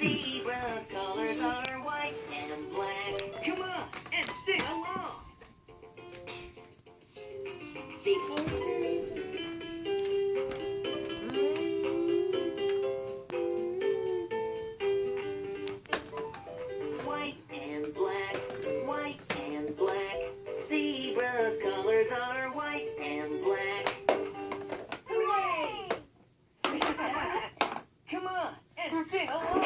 Zebra colors are white and black. Come on and sing along. White and black, white and black. Zebra colors are white and black. Hooray! Come on and sing along.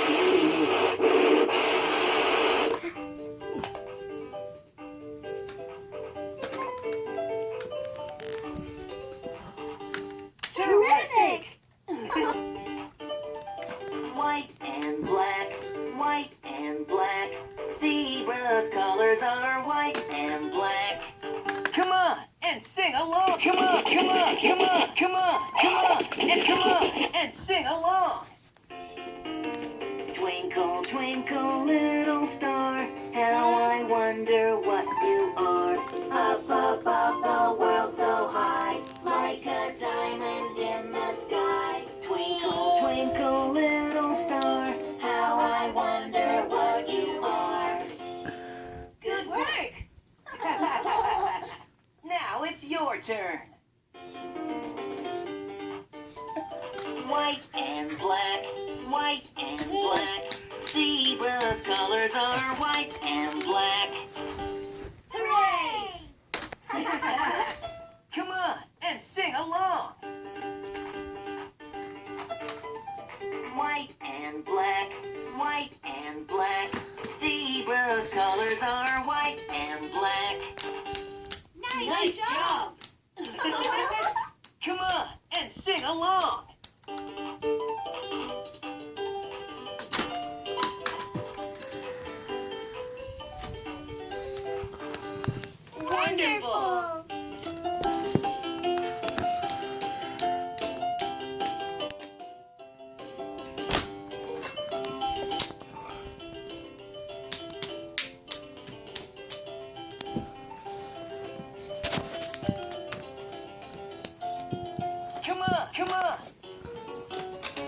Terrific! White and black, white and black. Zebra's colors are white and black. Come on and sing along. Come on, come on, come on, come on, come on, and sing along. Twinkle, twinkle, little star, how I wonder what you are. Up above the world so high, like a diamond in the sky. Twinkle, twinkle, little star, how I wonder what you are. Good work! Now it's your turn. White and black, white and black. Zebra's colors are white and black. Hooray! Come on and sing along. White and black, white and black. Zebra's colors are white and black. Nice job! Come on and sing along. Wonderful! Come on, come on.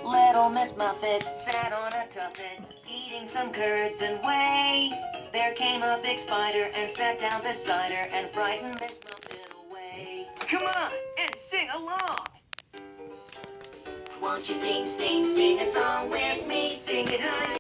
Little Miss Muffet sat on a tuffet, eating some curds and whey. There came a big spider and sat down beside her and frightened Miss Muffet away. Come on and sing along. Won't you sing, sing, sing a song with me? Sing it, honey.